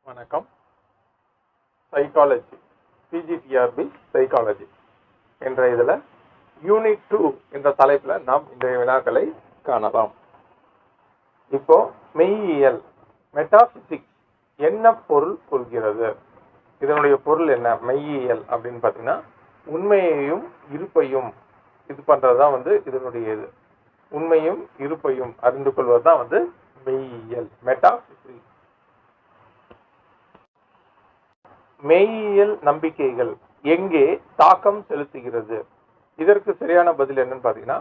வணக்கம். Psychology, PGTRB psychology என்ற இதில் யூனிட் 2 என்ற தலைப்பில் நாம் இன்றைய வினாக்களை காணலாம். இப்போ மெய்யியல், மெட்டாபிசிக்ஸ் என்ன பொருள் கொள்கிறது? இதனுடைய பொருள் என்ன? மெய்யியல் அப்படின்னு பார்த்தீங்கன்னா உண்மையையும் இருப்பையும் இது பண்ணுறது தான் இதனுடைய இது. உண்மையும் இருப்பையும் அறிந்து கொள்வது தான் மெய்யியல், மெட்டாபிசிக்ஸ். மெய்யியல் நம்பிக்கைகள் எங்கே தாக்கம் செலுத்துகிறது? இதற்கு சரியான பதில் என்னன்னு பார்த்தீங்கன்னா,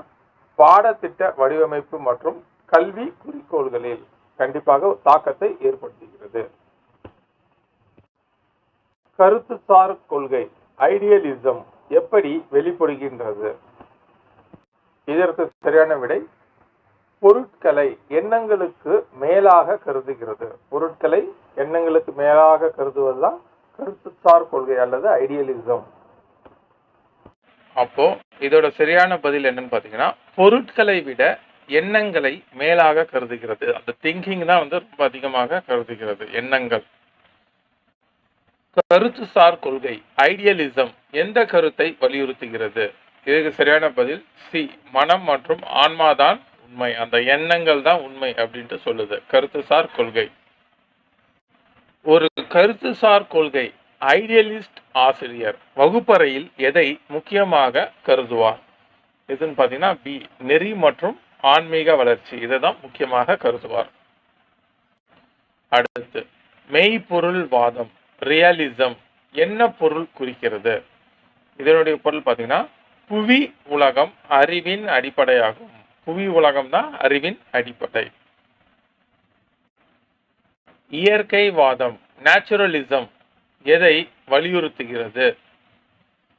பாடத்திட்ட வடிவமைப்பு மற்றும் கல்வி குறிக்கோள்களில் கண்டிப்பாக தாக்கத்தை ஏற்படுத்துகிறது. கருத்துசார் கொள்கை, ஐடியலிசம் எப்படி வெளிப்படுகின்றது? இதற்கு சரியான விடை, பொருட்களை எண்ணங்களுக்கு மேலாக கருதுகிறது. பொருட்களை எண்ணங்களுக்கு மேலாக கருதுவதுதான் கருத்துசார் கொள்கை அல்லது ஐடியலிசம். அப்போ இதோட சரியான பதில் என்னன்னு பாத்தீங்கன்னா, பொருட்களை விட எண்ணங்களை மேலாக கருதுகிறது. அந்த திங்கிங் தான் ரொம்ப அதிகமாக கருதுகிறது, எண்ணங்கள். கருத்துசார் கொள்கை ஐடியலிசம் எந்த கருத்தை வலியுறுத்துகிறது? இதுக்கு சரியான பதில் சி, மனம் மற்றும் ஆன்மாதான் உண்மை, அந்த எண்ணங்கள் தான் உண்மை அப்படின்ட்டு சொல்லுது கருத்துசார் கொள்கை. ஒரு கருத்துசார் கொள்கை ஐடியலிஸ்ட் ஆசிரியர் வகுப்பறையில் எதை முக்கியமாக கருதுவார்? இதுன்னு பார்த்தீங்கன்னா பி, நெறி மற்றும் ஆன்மீக வளர்ச்சி, இதை தான் முக்கியமாக கருதுவார். அடுத்து மெய்ப்பொருள் வாதம், ரியலிசம் என்ன பொருள் குறிக்கிறது? இதனுடைய பொருள் பார்த்தீங்கன்னா, புவி உலகம் அறிவின் அடிப்படையாகும். புவி உலகம் தான் அறிவின் அடிப்படை. இயற்கைவாதம், நேச்சுரலிசம் எதை வலியுறுத்துகிறது?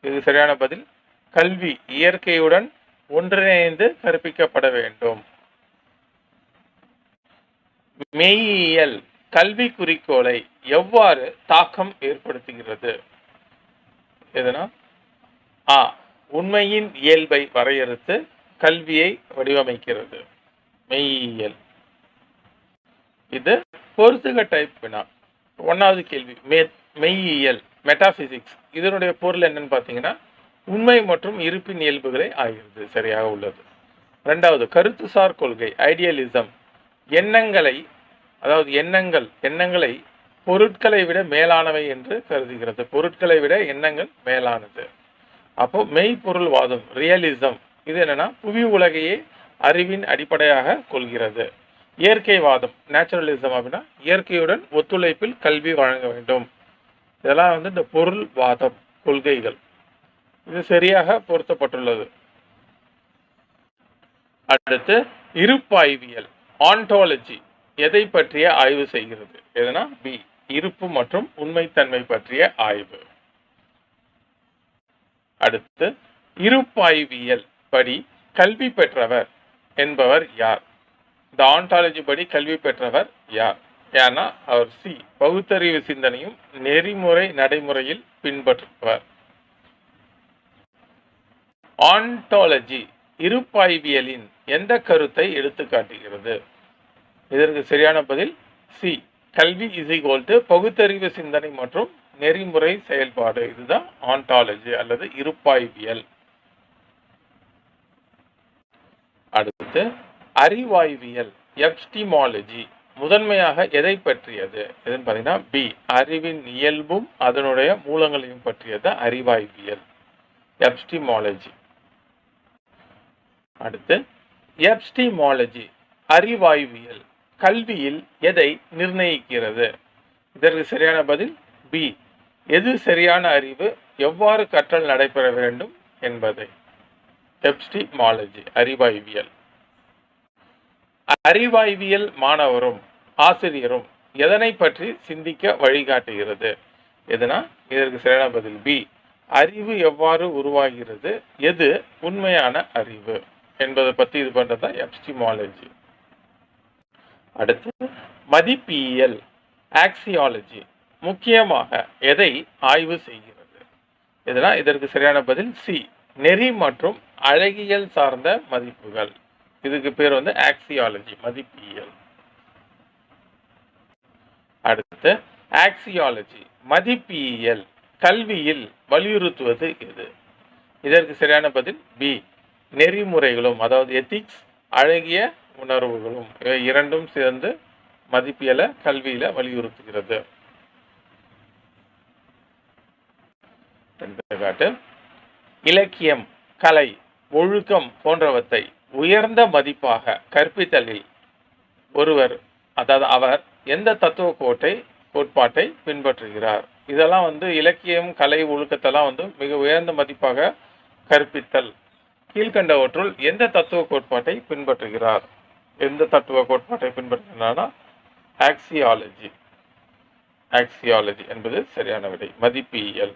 இது சரியான பதில், கல்வி இயற்கையுடன் ஒன்றிணைந்து கற்பிக்கப்பட வேண்டும். மெய்யியல் கல்வி குறிக்கோளை எவ்வாறு தாக்கம் ஏற்படுத்துகிறது? எதுனா ஆ, உண்மையின் இயல்பை வரையறுத்து கல்வியை வடிவமைக்கிறது மெய்யியல். இது பொறுத்துக டைப் வினா. 1வது கேள்வி, மெய்யியல் மெட்டாபிசிக்ஸ் இதனுடைய பொருள் என்னன்னு பார்த்தீங்கன்னா, உண்மை மற்றும் இருப்பின் இயல்புகளை ஆகிறது. சரியாக உள்ளது. 2வது கருத்துசார் கொள்கை ஐடியலிசம் எண்ணங்களை, அதாவது எண்ணங்களை பொருட்களை விட மேலானவை என்று கருதுகிறது. பொருட்களை விட எண்ணங்கள் மேலானது. அப்போ மெய்ப்பொருள் வாதம் ரியலிசம் இது என்னன்னா, புவி உலகையே அறிவின் அடிப்படையாக கொள்கிறது. இயற்கைவாதம் நேச்சுரலிசம் அப்படின்னா, இயற்கையுடன் ஒத்துழைப்பில் கல்வி வழங்க வேண்டும். இதெல்லாம் இந்த பொருள் வாதம் கொள்கைகள். இது சரியாக பொருத்தப்பட்டுள்ளது. அடுத்து இருப்பாய்வியல், ஆன்டாலஜி எதை பற்றிய ஆய்வு செய்கிறது? எதுனா பி, இருப்பு மற்றும் உண்மைத்தன்மை பற்றிய ஆய்வு. அடுத்து இருப்பாய்வியல் படி கல்வி பெற்றவர் என்பவர் யார்? இந்த ஆன்டாலஜி படி கல்வி பெற்றவர் யார்? ஏன்னா அவர் சி, பகுத்தறிவு சிந்தனையும் நெறிமுறை நடைமுறையில் பின்பற்றுபவர். ஆன்டாலஜி இருப்பாய்வியலின் எந்த கருத்தை எடுத்து காட்டுகிறது? இதற்கு சரியான பதில் சி, கல்வி இஸ் ஈக்வல் டு பகுத்தறிவு சிந்தனை மற்றும் நெறிமுறை செயல்பாடு. இதுதான் ஆன்டாலஜி அல்லது இருப்பாய்வியல். அடுத்து அறிவாய்வியல் எபிஸ்டிமாலஜி முதன்மையாக எதை பற்றியது? எதுன்னு பார்த்தீங்கன்னா பி, அறிவின் இயல்பும் அதனுடைய மூலங்களையும் பற்றியது அறிவாய்வியல் எபிஸ்டிமாலஜி. அடுத்து எபிஸ்டிமாலஜி அறிவாய்வியல் கல்வியில் எதை நிர்ணயிக்கிறது? இதற்கு சரியான பதில் பி, எது சரியான அறிவு, எவ்வாறு கற்றல் நடைபெற வேண்டும் என்பதை. எபிஸ்டிமாலஜி அறிவாய்வியல். அறிவாய்வியல் மாணவரும் ஆசிரியரும் எதனை பற்றி சிந்திக்க வழிகாட்டுகிறது? எதுனா இதற்கு சரியான பதில் பி, அறிவு எவ்வாறு உருவாகிறது, எது உண்மையான அறிவு என்பதை பற்றி இது பண்றதுதான் எபிஸ்டிமாலஜி. அடுத்து மதிப்பியல் ஆக்சியாலஜி முக்கியமாக எதை ஆய்வு செய்கிறது? எதுனா இதற்கு சரியான பதில் சி, நெறி மற்றும் அழகியல் சார்ந்த மதிப்புகள். இதுக்கு பேர் ஆக்சியாலஜி மதிப்பியல். அடுத்து ஆக்சியாலஜி மதிப்பியல் கல்வியில் வலியுறுத்துவது எது? இதற்கு சரியான பதில் பி. நெறிமுறைகளும், அதாவது எத்திக்ஸ், அழகிய உணர்வுகளும், இவை இரண்டும் சேர்ந்து மதிப்பியலை கல்வியில வலியுறுத்துகிறது. எடுத்துக்காட்டு, இலக்கியம், கலை, ஒழுக்கம் போன்றவற்றை உயர்ந்த மதிப்பாக கற்பித்தலில் அவர் எந்த தத்துவ கோட்பாட்டை பின்பற்றுகிறார்? இதெல்லாம் இலக்கியம், கலை, ஒழுக்கத்தெல்லாம் மிக உயர்ந்த மதிப்பாக கற்பித்தல். கீழ்கண்டவற்றுள் எந்த தத்துவ கோட்பாட்டை பின்பற்றுகிறார்? எந்த தத்துவ கோட்பாட்டை பின்பற்றுகிறார்னா ஆக்சியாலஜி. ஆக்சியாலஜி என்பது சரியான விடை. மதிப்பியல்.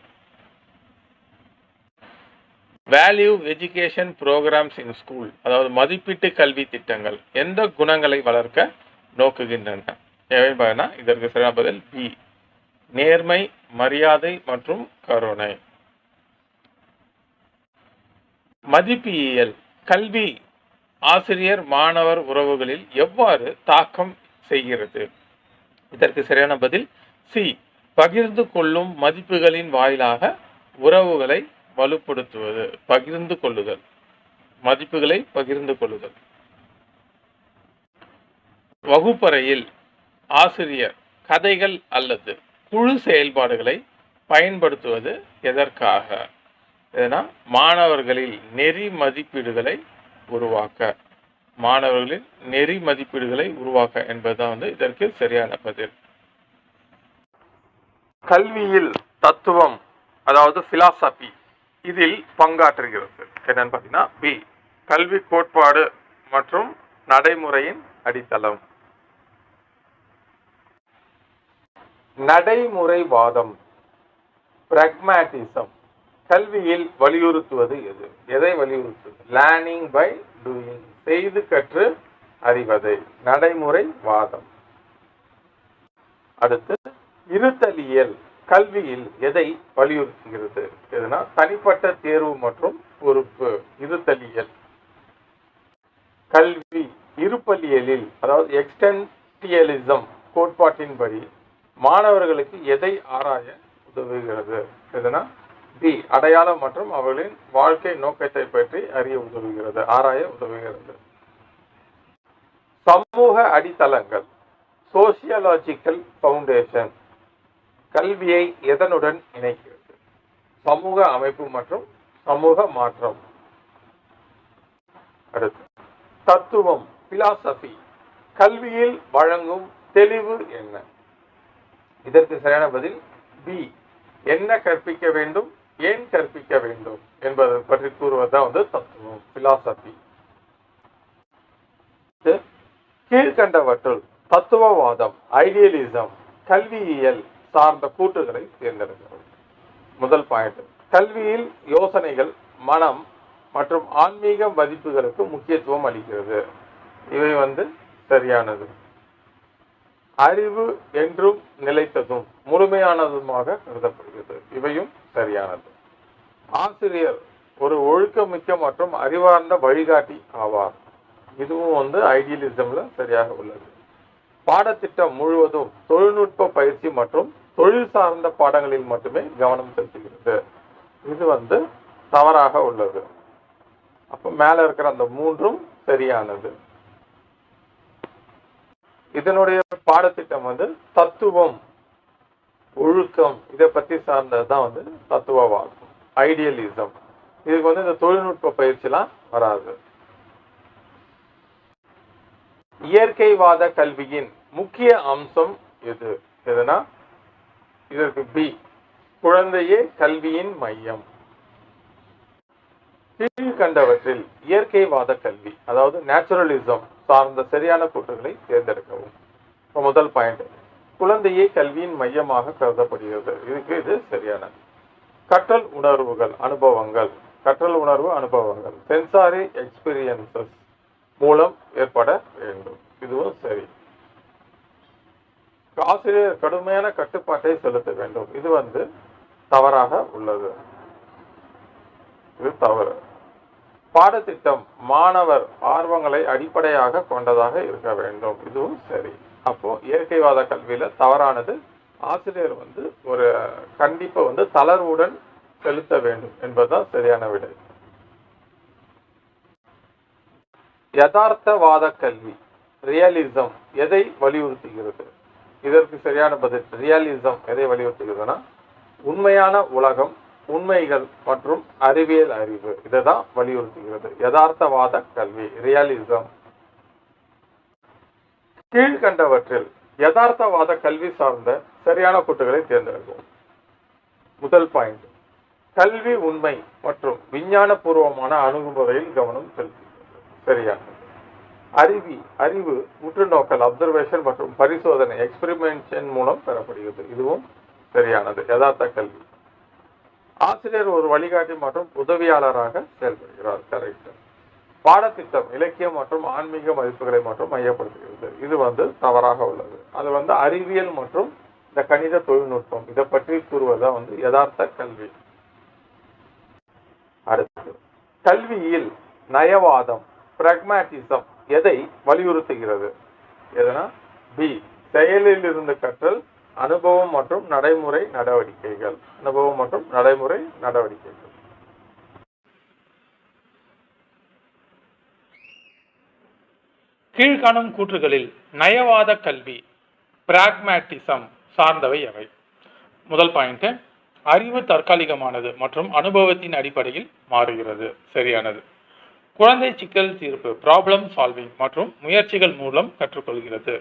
Value education programmes in school, அதாவது மதிப்பீட்டு கல்வி திட்டங்கள் எந்த குணங்களை வளர்க்க நோக்குகின்றன? இதற்கு சரியான பதில் பி. நேர்மை, மரியாதை மற்றும் கருணை. மதிப்பியல் கல்வி ஆசிரியர் மாணவர் உறவுகளில் எவ்வாறு தாக்கம் செய்கிறது? இதற்கு சரியான பதில் சி. பகிர்ந்து கொள்ளும் மதிப்புகளின் வாயிலாக உறவுகளை வலுப்படுத்துவது. பகிர்ந்து கொள்ளுதல், மதிப்புகளை பகிர்ந்து கொள்ளுதல். வகுப்பறையில் ஆசிரியர் கதைகள் அல்லது குழு செயல்பாடுகளை பயன்படுத்துவது எதற்காக? மாணவர்களில் நெறி மதிப்பீடுகளை உருவாக்க என்பதுதான் இதற்கு சரியான பதில். கல்வியில் தத்துவம், அதாவது பிலாசபி, இதில் பங்காற்றுகிறது. என்னன்னு பார்த்தீங்கன்னா பி. கல்வி கோட்பாடு மற்றும் நடைமுறையின் அடித்தளம். நடைமுறைவாதம், பிராக்மேட்டிசம், கல்வியில் வலியுறுத்துவது எது? எதை வலியுறுத்துவது? லேர்னிங் பை டூயிங், செய்து கற்று அறிவதை. நடைமுறைவாதம். அடுத்து இருத்தலியல், கல்வியில் எதை வலியுறுத்துகிறது? எதுனா தனிப்பட்ட தேர்வு மற்றும் பொறுப்பு. இருத்தலியல். கல்வி இருப்பலியலில், அதாவது எக்ஸ்டென்டியலிசம் கோட்பாட்டின்படி மாணவர்களுக்கு எதை ஆராய உதவுகிறது? எதுனா பி. அடையாளம் மற்றும் அவர்களின் வாழ்க்கை நோக்கத்தை பற்றி அறிய உதவுகிறது, ஆராய உதவுகிறது. சமூக அடித்தளங்கள், சோசியலாஜிக்கல் ஃபவுண்டேஷன், கல்வியை எதனுடன் இணைக்கிறது? சமூக அமைப்பு மற்றும் சமூக மாற்றம். அடுத்து தத்துவம், பிலாசபி, கல்வியில் வழங்கும் தெளிவு என்ன? இதற்கு சரியான பதில் பி. என்ன கற்பிக்க வேண்டும், ஏன் கற்பிக்க வேண்டும் என்பதை பற்றி கூறுவதுதான் தத்துவம், பிலாசபி. கீழ்கண்டவற்றுள் தத்துவவாதம், ஐடியலிசம், கல்வியியல் சார்ந்த கூற்றுகளை தேர்ந்தெடுக்கிறது. முதல் பாயிண்ட், கல்வியில் யோசனைகள், மனம் மற்றும் ஆன்மீக மதிப்புகளுக்கு முக்கியத்துவம் அளிக்கிறது. இவை சரியானது. அறிவு என்றும் நிலைத்ததும் முழுமையானதுமாக கருதப்படுகிறது. இவையும் சரியானது. ஆசிரியர் ஒரு ஒழுக்கமிக்க மற்றும் அறிவார்ந்த வழிகாட்டி ஆவார். இதுவும் ஐடியலிசம்ல சரியாக உள்ளது. பாடத்திட்டம் முழுவதும் தொழில்நுட்ப பயிற்சி மற்றும் தொழில் சார்ந்த பாடங்களில் மட்டுமே கவனம் செலுத்துகிறது. இது தவறாக உள்ளது. அப்ப மேல இருக்கிற அந்த மூன்றும் சரியானது. இதனுடைய பாடத்திட்டம் தத்துவம், ஒழுக்கம், இதை பத்தி சார்ந்ததுதான் தத்துவவாதம், ஐடியலிசம். இதுக்கு இந்த தொழில்நுட்ப பயிற்சிலாம் வராது. இயற்கைவாத கல்வியின் முக்கிய அம்சம் எது? எதுனா இதற்கு பி. குழந்தையே கல்வியின் மையம். கீழ்கண்டவற்றில் இயற்கைவாத கல்வி, அதாவது நேச்சுரலிசம் சார்ந்த சரியான கூற்றுகளை தேர்ந்தெடுக்கவும். முதல் பாயிண்ட், குழந்தையே கல்வியின் மையமாக கருதப்படுகிறது. இது சரியானது. கற்றல் உணர்வுகள், அனுபவங்கள், கற்றல் உணர்வு அனுபவங்கள், சென்சாரி எக்ஸ்பீரியன்சஸ் மூலம் ஏற்பட வேண்டும். இதுவும் சரி. ஆசிரியர் கடுமையான கட்டுப்பாட்டை செலுத்த வேண்டும். இது தவறாக உள்ளது. இது தவறு. பாடத்திட்டம் மாணவர் ஆர்வங்களை அடிப்படையாக கொண்டதாக இருக்க வேண்டும். இதுவும் சரி. அப்போ இயற்கைவாத கல்வியில தவறானது ஆசிரியர் வந்து ஒரு கண்டிப்பை வந்து தளர்வுடன் செலுத்த வேண்டும் என்பதுதான் சரியான விடை. யதார்த்தவாத கல்வி ரியலிசம் எதை வலியுறுத்துகிறது? இதற்கு சரியான பதில் ரியலிசம் எதை வலியுறுத்துகிறதுனா உண்மையான உலகம், உண்மைகள் மற்றும் அறிவியல் அறிவு இதைதான் வலியுறுத்துகிறது. யதார்த்தவாத கல்வி ரியலிசம். கீழ்கண்டவற்றில் யதார்த்தவாத கல்வி சார்ந்த சரியான கூற்றுகளை தேர்ந்தெடுக்கும். முதல் பாயிண்ட், கல்வி உண்மை மற்றும் விஞ்ஞான பூர்வமான அணுகுமுறையில் கவனம் செலுத்துகிறது. சரியானது. அறிவு உற்றுநோக்கல் அப்சர்வேஷன் மற்றும் பரிசோதனை எக்ஸ்பெரிமென்ஷன் மூலம் பெறப்படுகிறது. இதுவும் சரியானது. யதார்த்த கல்வி. ஆசிரியர் ஒரு வழிகாட்டி மற்றும் உதவியாளராக செயல்படுகிறார். கரெக்ட். பாடத்திட்டம் இலக்கியம் மற்றும் ஆன்மீக மதிப்புகளை மட்டும் மையப்படுத்துகிறது. இது வந்து தவறாக உள்ளது. அது வந்து அறிவியல் மற்றும் இந்த கணித தொழில்நுட்பம் இதை பற்றி கூறுவதுதான் வந்து யதார்த்த கல்வி. அடுத்து, கல்வியில் நயவாதம் பிராக்மேட்டிசம் எதை வலியுறுத்துகிறது? எதுனா பி, செயலில் இருந்து கற்றல், அனுபவம் மற்றும் நடைமுறை நடவடிக்கைகள். அனுபவம் மற்றும் நடைமுறை நடவடிக்கைகள். கீழ்காணும் கூற்றுகளில் நயவாத கல்வி பிராக்மேட்டிசம் சார்ந்தவை எவை? முதல் பாயிண்ட், அறிவு தற்காலிகமானது மற்றும் அனுபவத்தின் அடிப்படையில் மாறுகிறது. சரியானது. குழந்தை சிக்கல் தீர்ப்பு ப்ராப்ளம் சால்விங் மற்றும் முயற்சிகள் மூலம் கற்றுக்கொள்கிறது.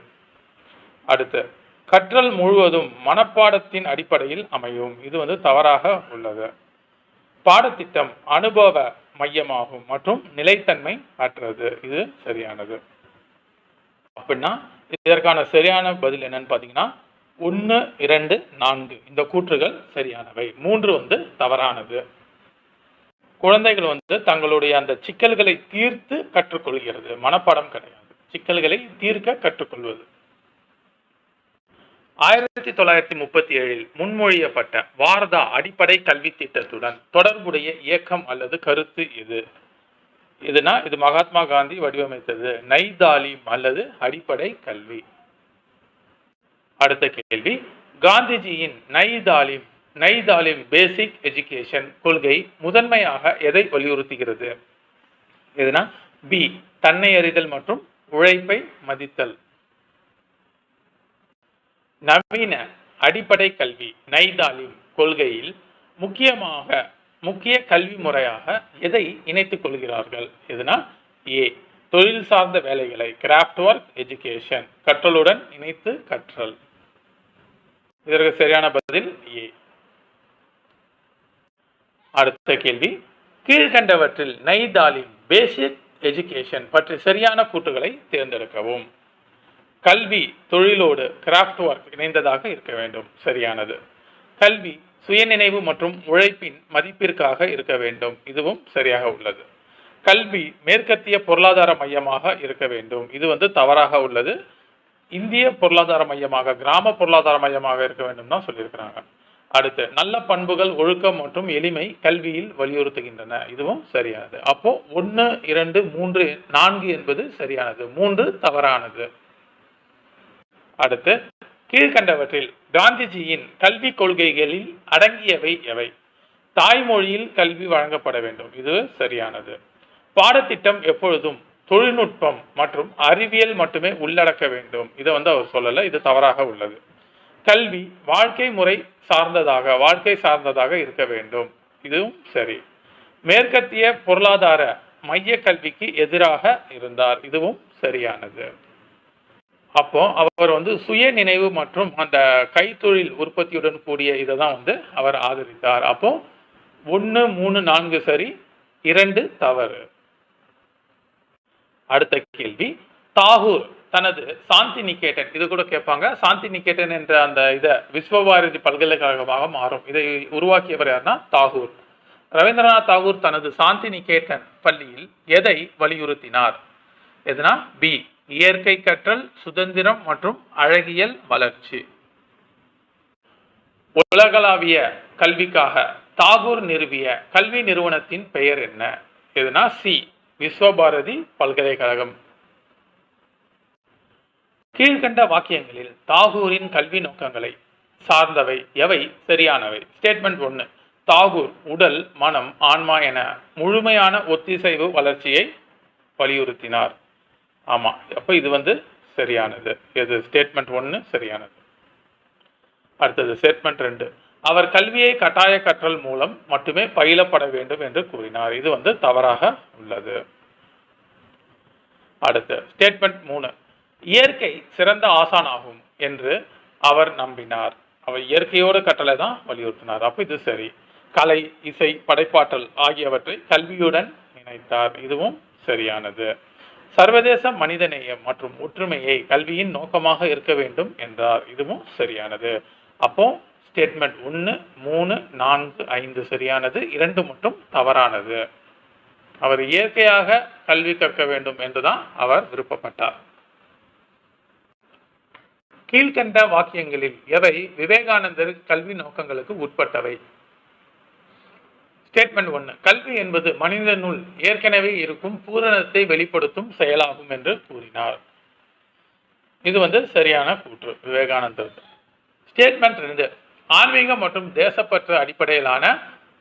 அடுத்து, கற்றல் முழுவதும் மனப்பாடத்தின் அடிப்படையில் அமையும். இது வந்து தவறாக உள்ளது. பாடத்திட்டம் அனுபவ மையமாகும் மற்றும் நிலைத்தன்மை அற்றது. இது சரியானது. அப்படின்னா இதற்கான சரியான பதில் என்னன்னு பார்த்தீங்கன்னா 1, 2, 4 இந்த கூற்றுகள் சரியானவை. 3 வந்து தவறானது. குழந்தைகள் வந்து தங்களுடைய அந்த சிக்கல்களை தீர்த்து கற்றுக்கொள்கிறது, மனப்பாடம் கிடையாது. சிக்கல்களை தீர்க்க கற்றுக்கொள்வது. 1937 முன்மொழியப்பட்ட வாரதா அடிப்படை கல்வி திட்டத்துடன் தொடர்புடைய இயக்கம் அல்லது கருத்து எது? இது மகாத்மா காந்தி வடிவமைத்தது. நைதாலிம் அல்லது அடிப்படை கல்வி. அடுத்த கேள்வி, காந்திஜியின் நைதாலிம் பேசிக் எஜுகேஷன் கொள்கை முதன்மையாக எதை வலியுறுத்துகிறது? எதுனா பி, தன்னை அறிதல் மற்றும் உழைப்பை மதித்தல். நவீன அடிப்படை கல்வி நைதாலிம் கொள்கையில் முக்கிய கல்வி முறையாக எதை இணைத்துக் கொள்கிறார்கள்? எதுனா ஏ, தொழில் சார்ந்த வேலைகளை கிராஃப்ட் ஒர்க் எஜுகேஷன் கற்றலுடன் இணைத்து கற்றல். இதற்கு சரியான பதில் ஏ. அடுத்த கேள்வி, கீழ்கண்டவற்றில் நைதாலிம் பேசிக் எஜுகேஷன் பற்றி சரியான கூற்றுகளை தேர்ந்தெடுக்கவும். கல்வி தொழிலோடு கிராஃப்ட் ஒர்க் இணைந்ததாக இருக்க வேண்டும். சரியானது. கல்வி சுயநினைவு மற்றும் உழைப்பின் மதிப்பிற்காக இருக்க வேண்டும். இதுவும் சரியாக உள்ளது. கல்வி மேற்கத்திய பொருளாதார மையமாக இருக்க வேண்டும். இது வந்து தவறாக உள்ளது. இந்திய பொருளாதார மையமாக, கிராம பொருளாதார மையமாக இருக்க வேண்டும் தான் சொல்லியிருக்கிறாங்க. அடுத்து, நல்ல பண்புகள், ஒழுக்கம் மற்றும் எளிமை கல்வியில் வலியுறுத்துகின்றன. இதுவும் சரியானது. அப்போ 1, 2, 3, 4 என்பது சரியானது. 3 தவறானது. அடுத்து, கீழ்கண்டவற்றில் காந்திஜியின் கல்வி கொள்கைகளில் அடங்கியவை எவை? தாய்மொழியில் கல்வி வழங்கப்பட வேண்டும். இது சரியானது. பாடத்திட்டம் எப்பொழுதும் தொழில்நுட்பம் மற்றும் அறிவியல் மட்டுமே உள்ளடக்க வேண்டும். இதை வந்து அவர் சொல்லல. இது தவறாக உள்ளது. கல்வி வாழ்க்கை சார்ந்ததாக இருக்க வேண்டும். இதுவும் சரி. மேற்கத்திய பொருளாதார மைய கல்விக்கு எதிராக இருந்தார். இதுவும் சரியானது. அப்போ அவர் வந்து சுய நினைவு மற்றும் அந்த கைத்தொழில் உற்பத்தியுடன் கூடிய இதை தான் வந்து அவர் ஆதரித்தார். அப்போ 1, 3, 4 சரி, 2 தவறு. அடுத்த கேள்வி, தாகூர் தனது சாந்தி நிகேதன், இது கூட கேட்பாங்க, சாந்தி நிகேதன் என்ற அந்த இதை விஸ்வபாரதி பல்கலைக்கழகமாக மாறும். இதை உருவாக்கியவர் யாருன்னா தாகூர். ரவீந்திரநாத் தாகூர் தனது சாந்தி நிகேதன் பள்ளியில் எதை வலியுறுத்தினார்? எதுனா பி, இயற்கை கற்றல், சுதந்திரம் மற்றும் அழகியல் வளர்ச்சி. உலகளாவிய கல்விக்காக தாகூர் நிறுவிய கல்வி நிறுவனத்தின் பெயர் என்ன? எதுனா சி, விஸ்வபாரதி பல்கலைக்கழகம். கீழ்கண்ட வாக்கியங்களில் தாகூரின் கல்வி நோக்கங்களை சார்ந்தவை எவை சரியானவை? ஸ்டேட்மெண்ட் 1. தாகூர் உடல், மனம், ஆன்மா என முழுமையான ஒத்திசைவு வளர்ச்சியை வலியுறுத்தினார். ஆமா, அப்ப இது சரியானது. இது ஸ்டேட்மெண்ட் 1 சரியானது. அடுத்தது ஸ்டேட்மெண்ட் 2. அவர் கல்வியை கட்டாய கற்றல் மூலம் மட்டுமே பயிலப்பட வேண்டும் என்று கூறினார். இது தவறாக உள்ளது. அடுத்து ஸ்டேட்மெண்ட் 3. இயற்கை சிறந்த ஆசானாகும் என்று அவர் நம்பினார். அவர் இயற்கையோடு கற்றலை தான் வலியுறுத்தினார். அப்ப இது சரி. கலை, இசை, படைப்பாற்றல் ஆகியவற்றை கல்வியுடன் இணைத்தார். இதுவும் சரியானது. சர்வதேச மனிதநேயம் மற்றும் ஒற்றுமையை கல்வியின் நோக்கமாக இருக்க வேண்டும் என்றார். இதுவும் சரியானது. அப்போ ஸ்டேட்மெண்ட் 1, 3, 4, 5 சரியானது. 2 மட்டும் தவறானது. அவர் இயற்கையாக கல்வி கற்க வேண்டும் என்றுதான் அவர் விருப்பப்பட்டார். கீழ்கண்ட வாக்கியங்களில் எவை விவேகானந்தர் கல்வி நோக்கங்களுக்கு உட்பட்டவை? ஸ்டேட்மெண்ட் 1. கல்வி என்பது மனிதனுள் ஏற்கனவே இருக்கும் பூரணத்தை வெளிப்படுத்தும் செயலாகும் என்று கூறினார். இது சரியான கூற்று விவேகானந்தர். ஸ்டேட்மெண்ட் 2. ஆன்மீக மற்றும் தேசப்பற்று அடிப்படையிலான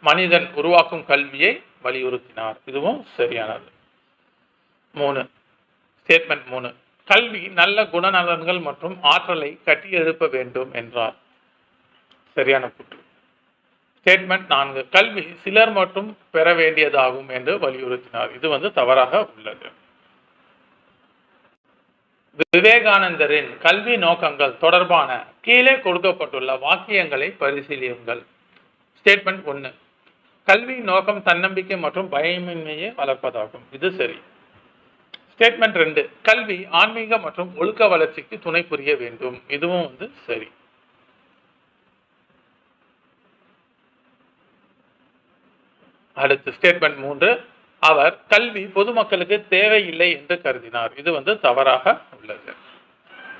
மனிதன் உருவாக்கும் கல்வியை வலியுறுத்தினார். இதுவும் சரியானது. 3. ஸ்டேட்மெண்ட் 3. கல்வி நல்ல குணநலன்கள் மற்றும் ஆற்றலை கட்டியெழுப்ப வேண்டும் என்றார். சரியான கூற்று. ஸ்டேட்மெண்ட் 4. கல்வி சிலர் மட்டும் பெற வேண்டியதாகும் என்று வலியுறுத்தினார். இது தவறாக உள்ளது. விவேகானந்தரின் கல்வி நோக்கங்கள் தொடர்பான கீழே கொடுக்கப்பட்டுள்ள வாக்கியங்களை பரிசீலியுங்கள். ஸ்டேட்மெண்ட் 1. கல்வி நோக்கம் தன்னம்பிக்கை மற்றும் பயமின்மையை வளர்ப்பதாகும். இது சரி. ஸ்டேட்மெண்ட் 2. கல்வி ஆன்மீக மற்றும் ஒழுக்க வளர்ச்சிக்கு துணை புரிய வேண்டும். இதுவும் சரி. அடுத்து ஸ்டேட்மெண்ட் 3. அவர் கல்வி பொதுமக்களுக்கு தேவையில்லை என்று கருதினார். இது தவறாக உள்ளது.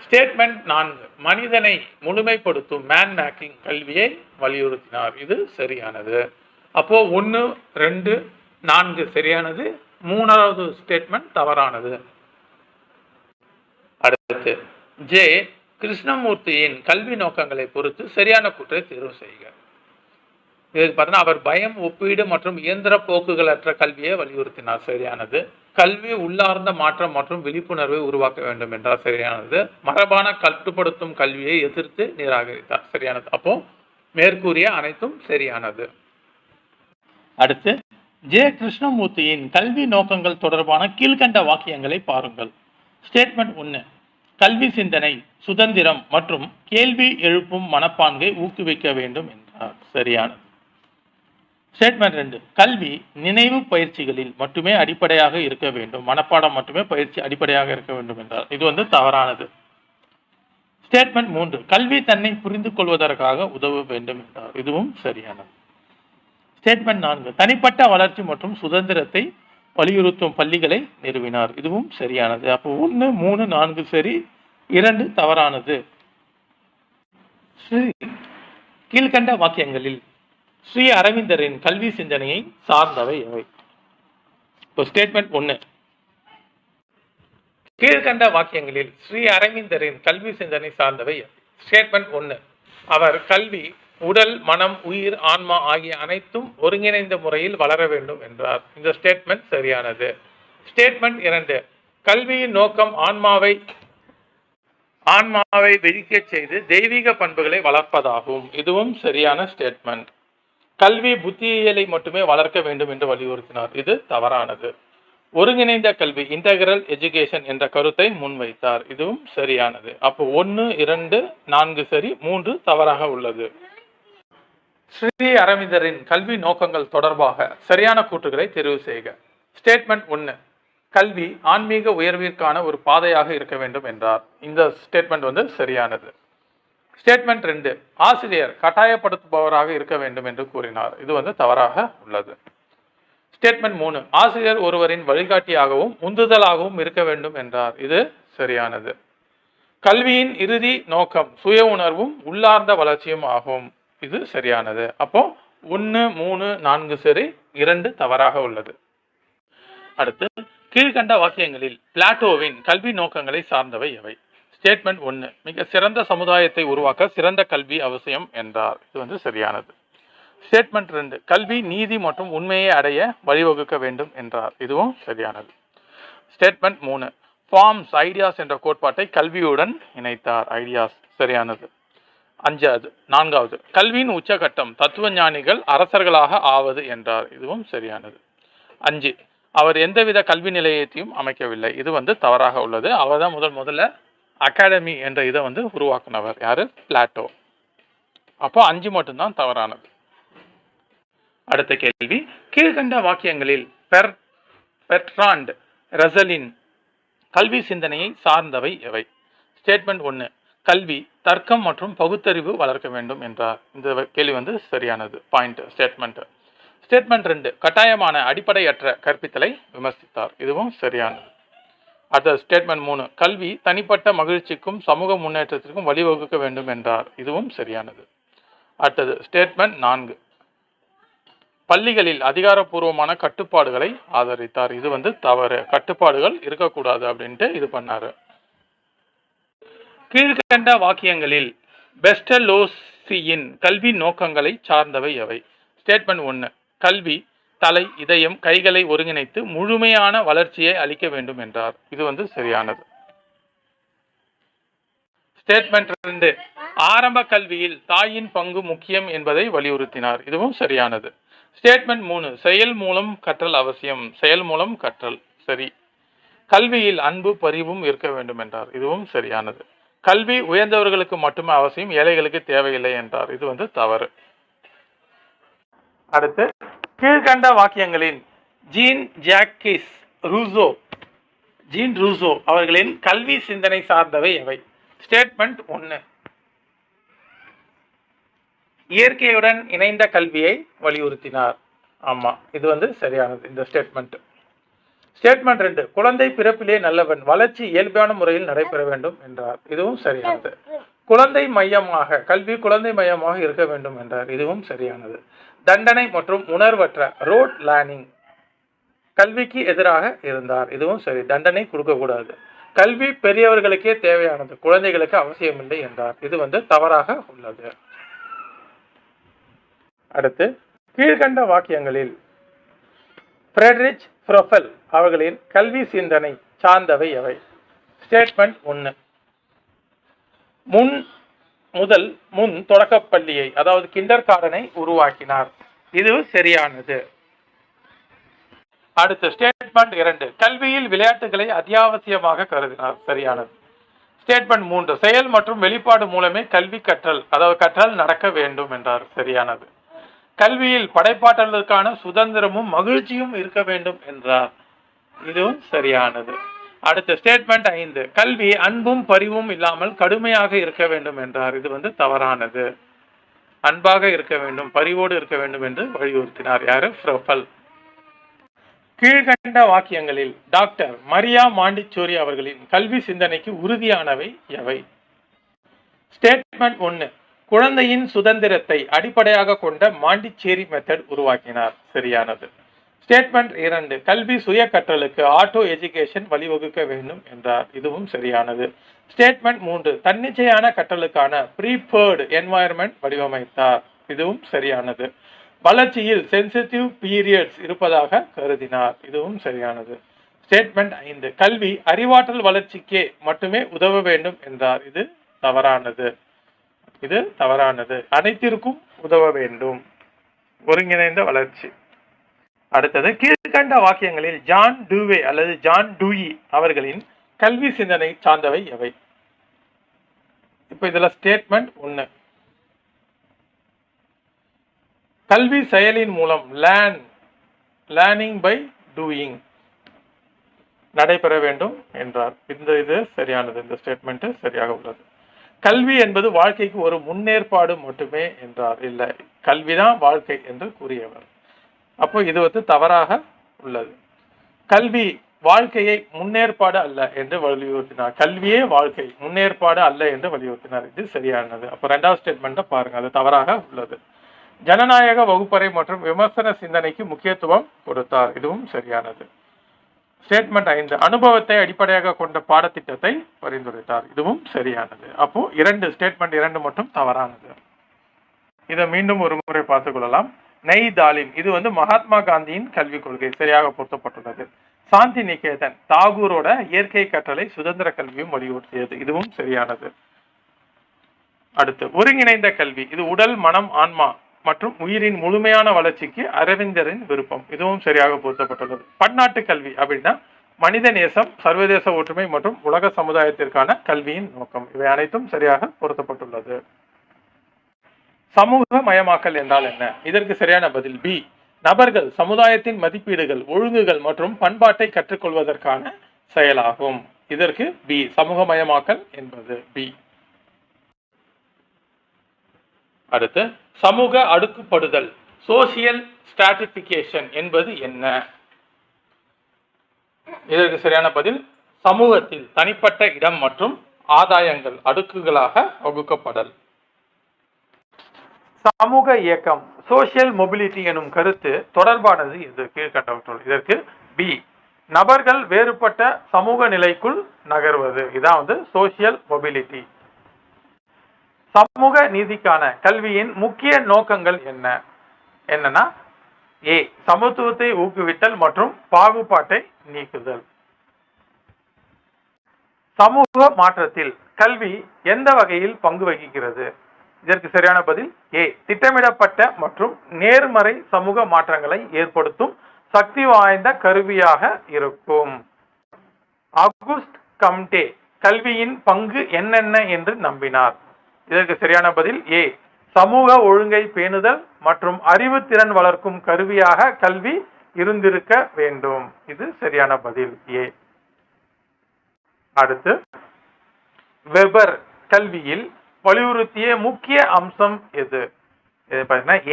ஸ்டேட்மெண்ட் 4. மனிதனை முழுமைப்படுத்தும் மேன் மேக்கிங் கல்வியை வலியுறுத்தினார். இது சரியானது. அப்போ 1, 2, 4 சரியானது. 3வது ஸ்டேட்மெண்ட் தவறானது. அடுத்து ஜே. கிருஷ்ணமூர்த்தியின் கல்வி நோக்கங்களை பொறுத்து சரியான கூற்றை தேர்வு செய்க. இதுக்கு பார்த்தீங்கன்னா அவர் பயம், ஒப்பீடு மற்றும் இயந்திர போக்குகளற்ற கல்வியை வலியுறுத்தினார். சரியானது. கல்வி உள்ளார்ந்த மாற்றம் மற்றும் விழிப்புணர்வை உருவாக்க வேண்டும் என்றார். சரியானது. மரபான கட்டுப்படுத்தும் கல்வியை எதிர்த்து நிராகரித்தார். சரியானது. அப்போ மேற்கூறிய அனைத்தும் சரியானது. அடுத்து ஜே. கிருஷ்ணமூர்த்தியின் கல்வி நோக்கங்கள் தொடர்பான கீழ்கண்ட வாக்கியங்களை பாருங்கள். ஸ்டேட்மெண்ட் 1. கல்வி சிந்தனை, சுதந்திரம் மற்றும் கேள்வி எழுப்பும் மனப்பான்கை ஊக்குவிக்க வேண்டும் என்றார். சரியானது. ஸ்டேட்மெண்ட் 2. கல்வி நினைவு பயிற்சிகளில் மட்டுமே அடிப்படையாக இருக்க வேண்டும். மனப்பாடம் மட்டுமே பயிற்சி அடிப்படையாக இருக்க வேண்டும் என்றார். இது தவறானது. ஸ்டேட்மெண்ட் 3. கல்வி தன்னை புரிந்து கொள்வதற்காக உதவ வேண்டும் என்றார். இதுவும் சரியானது. ஸ்டேட்மெண்ட் 4. தனிப்பட்ட வளர்ச்சி மற்றும் சுதந்திரத்தை வலியுறுத்தும் பள்ளிகளை நிறுவினார். இதுவும் சரியானது. அப்போ 1, 3, 4 சரி, 2 தவறானது. கீழ்கண்ட வாக்கியங்களில் ஸ்ரீ அரவிந்தரின் கல்வி சிந்தனையை சார்ந்தவை எவை? இப்போ ஸ்டேட்மெண்ட் 1. கீழ்கண்ட வாக்கியங்களில் ஸ்ரீ அரவிந்தரின் கல்வி சிந்தனை சார்ந்தவை எவை? ஸ்டேட்மெண்ட் 1. அவர் கல்வி உடல், மனம், உயிர், ஆன்மா ஆகிய அனைத்தும் ஒருங்கிணைந்த முறையில் வளர வேண்டும் என்றார். இந்த ஸ்டேட்மெண்ட் சரியானது. ஸ்டேட்மெண்ட் 2. கல்வியின் நோக்கம் ஆன்மாவை வெடிக்கச் செய்து தெய்வீக பண்புகளை வளர்ப்பதாகும். இதுவும் சரியான ஸ்டேட்மெண்ட். கல்வி புத்தியியலை மட்டுமே வளர்க்க வேண்டும் என்று வலியுறுத்தினார். இது தவறானது. ஒருங்கிணைந்த கல்வி, இன்டகிரல் எஜுகேஷன் என்ற கருத்தை முன்வைத்தார். இதுவும் சரியானது. அப்போ 1, 2, 4 சரி, 3 தவறாக உள்ளது. ஸ்ரீ அரவிந்தரின் கல்வி நோக்கங்கள் தொடர்பாக சரியான கூற்றுகளை தெரிவு செய்க. ஸ்டேட்மெண்ட் 1. கல்வி ஆன்மீக உயர்விற்கான ஒரு பாதையாக இருக்க வேண்டும் என்றார். இந்த ஸ்டேட்மெண்ட் சரியானது. ஸ்டேட்மெண்ட் 2. ஆசிரியர் கட்டாயப்படுத்துபவராக இருக்க வேண்டும் என்று கூறினார். இது தவறாக உள்ளது. ஸ்டேட்மெண்ட் 3. ஆசிரியர் ஒருவரின் வழிகாட்டியாகவும் உந்துதலாகவும் இருக்க வேண்டும் என்றார். இது சரியானது. கல்வியின் இறுதி நோக்கம் சுய உணர்வும் உள்ளார்ந்த வளர்ச்சியும் ஆகும். இது சரியானது. அப்போ 1, 3, 4 சரி, 2 தவறாக உள்ளது. அடுத்து கீழ்கண்ட வாக்கியங்களில் பிளாட்டோவின் கல்வி நோக்கங்களை சார்ந்தவை எவை? ஸ்டேட்மெண்ட் 1 மிக சிறந்த சமுதாயத்தை உருவாக்க சிறந்த கல்வி அவசியம் என்றார். இது சரியானது. ஸ்டேட்மெண்ட் 2 கல்வி நீதி மற்றும் உண்மையை அடைய வழிவகுக்க வேண்டும் என்றார். இதுவும் சரியானது. ஸ்டேட்மெண்ட் 3 ஃபார்ம்ஸ் ஐடியாஸ் என்ற கோட்பாட்டை கல்வியுடன் இணைத்தார். ஐடியாஸ் சரியானது. 4வது கல்வியின் உச்சகட்டம் தத்துவ ஞானிகள் அரசர்களாக ஆவது என்றார். இதுவும் சரியானது. 5 அவர் எந்தவித கல்வி நிலையத்தையும் அமைக்கவில்லை. இது தவறாக உள்ளது. அவர் தான் முதல்ல அகாடமி என்ற இதை உருவாக்குனவர். யாரு? பிளாட்டோ. அப்போ 5 மட்டும்தான் தவறானது. அடுத்த கேள்வி, கீழ்கண்ட வாக்கியங்களில் பெர்ட்ராண்ட் ரசலின் கல்வி சிந்தனையை சார்ந்தவை எவை? ஸ்டேட்மெண்ட் 1 கல்வி தர்க்கம் மற்றும் பகுத்தறிவு வளர்க்க வேண்டும் என்றார். இந்த கேள்வி சரியானது. Point statement. ஸ்டேட்மெண்ட் 2 கட்டாயமான அடிப்படையற்ற கற்பித்தலை விமர்சித்தார். இதுவும் சரியானது. அடுத்த ஸ்டேட்மெண்ட் 3 கல்வி தனிப்பட்ட மகிழ்ச்சிக்கும் சமூக முன்னேற்றத்திற்கும் வழிவகுக்க வேண்டும் என்றார். இதுவும் சரியானது. அடுத்தது ஸ்டேட்மெண்ட் 4 பள்ளிகளில் அதிகாரப்பூர்வமான கட்டுப்பாடுகளை ஆதரித்தார். இது தவறு. கட்டுப்பாடுகள் இருக்கக்கூடாது அப்படின்ட்டு இது பண்ணாரு. கீழ்கண்ட வாக்கியங்களில் பெஸ்டலோசியின் கல்வி நோக்கங்களை சார்ந்தவை எவை? ஸ்டேட்மெண்ட் 1 கல்வி தலை, இதயம், கைகளை ஒருங்கிணைத்து முழுமையான வளர்ச்சியை அளிக்க வேண்டும் என்றார். இது சரியானது. ஸ்டேட்மெண்ட் 2 ஆரம்ப கல்வியில் தாயின் பங்கு முக்கியம் என்பதை வலியுறுத்தினார். இதுவும் சரியானது. ஸ்டேட்மெண்ட் 3 செயல் மூலம் கற்றல் அவசியம். செயல் மூலம் கற்றல் சரி. கல்வியில் அன்பு பரிவும் இருக்க வேண்டும் என்றார். இதுவும் சரியானது. கல்வி உயர்ந்தவர்களுக்கு மட்டுமே அவசியம், ஏழைகளுக்கு தேவையில்லை என்றார். இது தவறு. அடுத்து கீழ்கண்ட வாக்கியங்களின் ஜீன் ரூசோ அவர்களின் கல்வி சிந்தனை சார்ந்தவை எவை? ஸ்டேட்மெண்ட் 1 இயற்கையுடன் இணைந்த கல்வியை வலியுறுத்தினார். ஆமா, இது சரியானது இந்த ஸ்டேட்மெண்ட். ஸ்டேட்மெண்ட் 2 குழந்தை பிறப்பிலே நல்லவன், வளர்ச்சி இயல்பான முறையில் நடைபெற வேண்டும் என்றார். இதுவும் சரியானது. கல்வி குழந்தை மையமாக இருக்க வேண்டும் என்றார். இதுவும் சரியானது. தண்டனை மற்றும் உணர்வற்ற ரோட் லேர்னிங் கல்விக்கு எதிராக இருந்தார். இதுவும் சரி. தண்டனை கொடுக்கக்கூடாது. கல்வி பெரியவர்களுக்கே தேவையானது, குழந்தைகளுக்கு அவசியமில்லை என்றார். இது தவறாக உள்ளது. அடுத்து கீழ்கண்ட வாக்கியங்களில் ஃப்ரெட்ரிச் ஃப்ரோஃபெல் அவர்களின் கல்வி சிந்தனை சார்ந்தவை எவை? ஸ்டேட்மெண்ட் 1 முன் தொடக்கப்பள்ளியை அதாவது கிண்டர் கார்டனை உருவாக்கினார். இது சரியானது. அடுத்து ஸ்டேட்மெண்ட் 2 கல்வியில் விளையாட்டுகளை அத்தியாவசியமாக கருதினார். சரியானது. ஸ்டேட்மெண்ட் 3 செயல் மற்றும் வெளிப்பாடு மூலமே கற்றல் நடக்க வேண்டும் என்றார். சரியானது. கல்வியில் படைப்பாற்றலுக்கான சுதந்திரமும் மகிழ்ச்சியும் இருக்க வேண்டும் என்றார். இதுவும் சரியானது. அடுத்த ஸ்டேட்மெண்ட் 5 கல்வி அன்பும் பரிவும் இல்லாமல் கடுமையாக இருக்க வேண்டும் என்றார். இது தவறானது. அன்பாக இருக்க வேண்டும், பரிவோடு இருக்க வேண்டும் என்று வலியுறுத்தினார். யாரு? ஃப்ரோஃபெல். கீழ்கண்ட வாக்கியங்களில் டாக்டர் மரியா மாண்டிச்சோரி அவர்களின் கல்வி சிந்தனைக்கு உறுதியானவை எவை? ஸ்டேட்மெண்ட் 1 குழந்தையின் சுதந்திரத்தை அடிப்படையாக கொண்ட மாண்டிச்சேரி மெத்தட் உருவாக்கினார். சரியானது. ஸ்டேட்மெண்ட் 2 கல்வி சுய கற்றலுக்கு ஆட்டோ எஜுகேஷன் வழிவகுக்க வேண்டும் என்றார். இதுவும் சரியானது. ஸ்டேட்மெண்ட் 3 தன்னிச்சையான கற்றலுக்கான ப்ரீபேர்டு என்வாயர்மெண்ட் வடிவமைத்தார். இதுவும் சரியானது. வளர்ச்சியில் சென்சிட்டிவ் பீரியட்ஸ் இருப்பதாக கருதினார். இதுவும் சரியானது. ஸ்டேட்மெண்ட் 5 கல்வி அறிவாற்றல் வளர்ச்சிக்கே மட்டுமே உதவ வேண்டும் என்றார். இது தவறானது. அனைத்திற்கும் உதவ வேண்டும், ஒருங்கிணைந்த வளர்ச்சி. அடுத்தது கீழ்கண்ட வாக்கியங்களில் ஜான் டூவே அல்லது ஜான் டூயி அவர்களின் கல்வி சிந்தனை சார்ந்தவை எவை? இப்ப இதுல ஸ்டேட்மெண்ட் 1 கல்வி செயலின் மூலம் லேர்னிங் பை டூயிங் நடைபெற வேண்டும் என்றார். இது சரியானது. இந்த ஸ்டேட்மெண்ட் சரியாக உள்ளது. கல்வி என்பது வாழ்க்கைக்கு ஒரு முன்னேற்பாடு மட்டுமே என்றார். இல்லை, கல்விதான் வாழ்க்கை என்று கூறியவர். அப்போ இது தவறாக உள்ளது. கல்வி வாழ்க்கையை முன்னேற்பாடு அல்ல என்று வலியுறுத்தினார். கல்வியே வாழ்க்கை, முன்னேற்பாடு அல்ல என்று வலியுறுத்தினார். இது சரியானது. அப்போ 2வது ஸ்டேட்மெண்ட்டை பாருங்க, அது தவறாக உள்ளது. ஜனநாயக வகுப்பறை மற்றும் விமர்சன சிந்தனைக்கு முக்கியத்துவம் கொடுத்தார். இதுவும் சரியானது. ஸ்டேட்மெண்ட் 5 அனுபவத்தை அடிப்படையாக கொண்ட பாடத்திட்டத்தை பரிந்துரைத்தார். இதுவும் சரியானது. அப்போ 2 ஸ்டேட்மெண்ட் 2 மட்டும் தவறானது. இதை மீண்டும் ஒரு முறை பார்த்துக் கொள்ளலாம். நெய் தாலிம் இது மகாத்மா காந்தியின் கல்விக் கொள்கை, சரியாக பொருத்தப்பட்டுள்ளது. சாந்தி நிகேதன் தாகூரோட இயற்கை கற்றலை சுதந்திர கல்வியும் வலியுறுத்தியது. இதுவும் சரியானது. அடுத்து ஒருங்கிணைந்த கல்வி இது உடல் மனம் ஆன்மா மற்றும் உயிரின் முழுமையான வளர்ச்சிக்கு அரவிந்தரின் விருப்பம். இதுவும் சரியாக பொருத்தப்பட்டுள்ளது. பன்னாட்டு கல்வி அப்படின்னா மனித நேசம், சர்வதேச ஒற்றுமை மற்றும் உலக சமுதாயத்திற்கான கல்வியின் நோக்கம். இவை அனைத்தும் சரியாக பொருத்தப்பட்டுள்ளது. சமூக மயமாக்கல் என்றால் என்ன? இதற்கு சரியான பதில் பி. நபர்கள் சமுதாயத்தின் மதிப்பீடுகள், ஒழுங்குகள் மற்றும் பண்பாட்டை கற்றுக்கொள்வதற்கான செயலாகும். இதற்கு பி. சமூகமயமாக்கல் என்பது பி. அடுத்து சமூக அடுக்குப்படுதல், சோசியல் ஸ்ட்ராட்டிபிகேஷன் என்பது என்ன? இதற்கு சரியான பதில் சமூகத்தில் தனிப்பட்ட இடம் மற்றும் ஆதாயங்கள் அடுக்குகளாக வகுக்கப்படல். சமூக இயக்கம், சோசியல் மொபிலிட்டி எனும் கருத்து தொடர்பானது இது கீழ்கண்டவற்றுள். இதற்கு பி. நபர்கள் வேறுபட்ட சமூக நிலைக்குள் நகர்வது. இதான் சோசியல் மொபிலிட்டி. சமூக நீதிக்கான கல்வியின் முக்கிய நோக்கங்கள் என்னன்னா ஏ. சமத்துவத்தை ஊக்குவித்தல் மற்றும் பாகுபாட்டை நீக்குதல். சமூக மாற்றத்தில் கல்வி எந்த வகையில் பங்கு வகிக்கிறது? இதற்கு சரியான பதில் ஏ. திட்டமிடப்பட்ட மற்றும் நேர்மறை சமூக மாற்றங்களை ஏற்படுத்தும் சக்தி வாய்ந்த கருவியாக இருக்கும். ஆகஸ்ட் கம்டே கல்வியின் பங்கு என்னென்ன என்று நம்பினார்? இதற்கு சரியான பதில் ஏ. சமூக ஒழுங்கை பேணுதல் மற்றும் அறிவுத்திறன் வளர்க்கும் கருவியாக கல்வி இருந்திருக்க வேண்டும். இது சரியான பதில் ஏ. அடுத்து வெபர் கல்வியில் வலியுறுத்திய முக்கிய அம்சம் எது?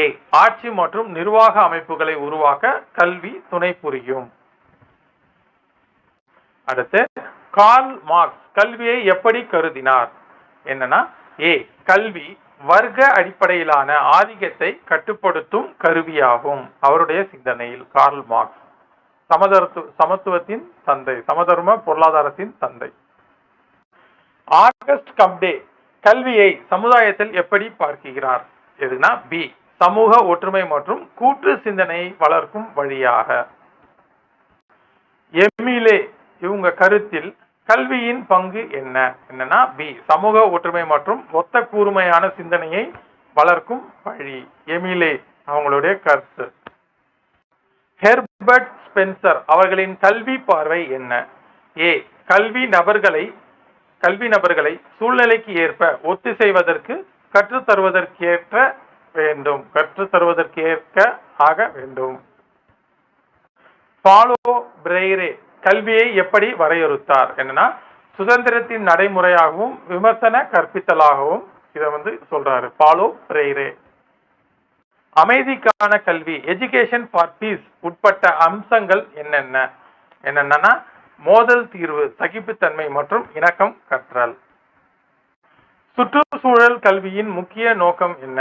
ஏ. ஆட்சி மற்றும் நிர்வாக அமைப்புகளை உருவாக்க கல்வி துணை புரியும். அடுத்து கார்ல் மார்க்ஸ் கல்வியை எப்படி கருதினார்? என்னன்னா ஏ. கல்வி வர்க்க அடிப்படையிலான ஆதிக்கத்தை கட்டுப்படுத்தும் கருவியாகும். அவருடைய சிந்தனையில் கார்ல் மார்க்ஸ் சமத்துவத்தின் தந்தை, சமதர்ம பொருளாதாரத்தின் தந்தை. ஆகஸ்ட் கம்டே கல்வியை சமுதாயத்தில் எப்படி பார்க்கிறார்? எதுனா பி. சமூக ஒற்றுமை மற்றும் கூட்டு சிந்தனையை வளர்க்கும் வழியாக. எமிலே இவங்க கருத்தில் கல்வியின் பங்கு என்னன்னா பி. சமூக ஒற்றுமை மற்றும் ஒத்த கூர்மையான சிந்தனையை வளர்க்கும் வழி. எமிலே அவங்களுடைய கருத்து. ஹெர்பர்ட் ஸ்பென்சர் அவர்களின் கல்வி பார்வை என்ன? ஏ. கல்வி நபர்களை சூழ்நிலைக்கு ஏற்ப ஒத்திசைவதற்கு கற்றுத்தருவதற்கேற்க ஆக வேண்டும். பாலோ பிரெய்ரே கல்வியை எப்படி வரையறுத்தார்? என்னன்னா சுதந்திரத்தின் நடைமுறையாகவும் விமர்சன கற்பித்தலாகவும் இதை சொல்றாரு பாலோ பிரெய்ரே. அமைதிக்கான கல்வி, எஜுகேஷன் ஃபார் பீஸ் உட்பட்ட அம்சங்கள் என்னன்னா மோதல் தீர்வு, சகிப்புத்தன்மை மற்றும் இணக்கம் கற்றல். சுற்றுச்சூழல் கல்வியின் முக்கிய நோக்கம் என்ன?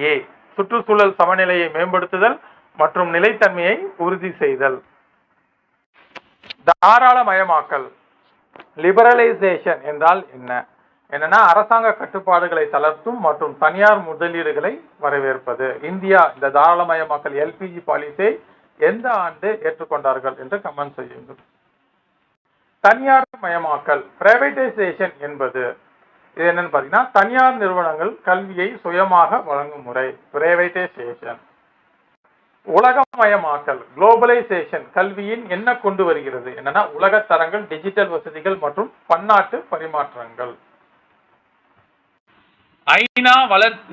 ஏ. சுற்றுச்சூழல் சமநிலையை மேம்படுத்துதல் மற்றும் நிலைத்தன்மையை உறுதி செய்தல். தாராளமயமாக்கல், லிபரலைசேஷன் என்றால் என்னன்னா அரசாங்க கட்டுப்பாடுகளை தளர்த்தும் மற்றும் தனியார் முதலீடுகளை வரவேற்பது. இந்தியா இந்த தாராளமயமாக்கல் எல்பிஜி பாலிசியை எந்த ஆண்டு ஏற்றுக்கொண்டார்கள் என்று கமெண்ட் செய்யுங்கள். தனியார் மயமாக்கல், பிரைவேடைசேஷன் என்பது இது என்னன்னு பாத்தீங்கன்னா தனியார் நிறுவனங்கள் கல்வியை சுயமாக வழங்கும் முறை, பிரைவேடைசேஷன். உலகமயமாக்கல், குளோபலைசேஷன் கல்வியின் என்ன கொண்டு வருகிறது? என்னன்னா உலக தரங்கள், டிஜிட்டல் வசதிகள் மற்றும் பன்னாட்டு பரிமாற்றங்கள். ஐநா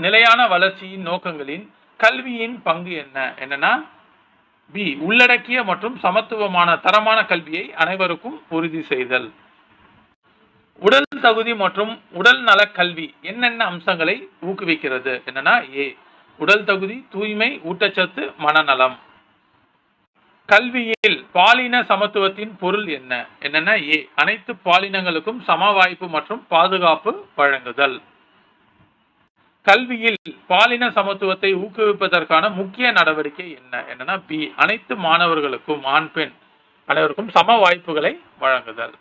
நிலையான வளர்ச்சியின் நோக்கங்களின் கல்வியின் பங்கு என்னன்னா பி. உள்ளடக்கிய மற்றும் சமத்துவமான தரமான கல்வியை அனைவருக்கும் உறுதி செய்தல். உடல் தகுதி மற்றும் உடல் நல கல்வி என்னென்ன அம்சங்களை ஊக்குவிக்கிறது? என்னன்னா ஏ. உடல் தகுதி, தூய்மை, ஊட்டச்சத்து, மனநலம். கல்வியில் பாலின சமத்துவத்தின் பொருள் என்னன்னா ஏ. அனைத்து பாலினங்களுக்கும் சம வாய்ப்பு மற்றும் பாதுகாப்பு வழங்குதல். கல்வியில் பாலின சமத்துவத்தை ஊக்குவிப்பதற்கான முக்கிய நடவடிக்கை என்னன்னா பி. அனைத்து மாணவர்களுக்கும் ஆண் பெண் அனைவருக்கும் சம வாய்ப்புகளை வழங்குதல்.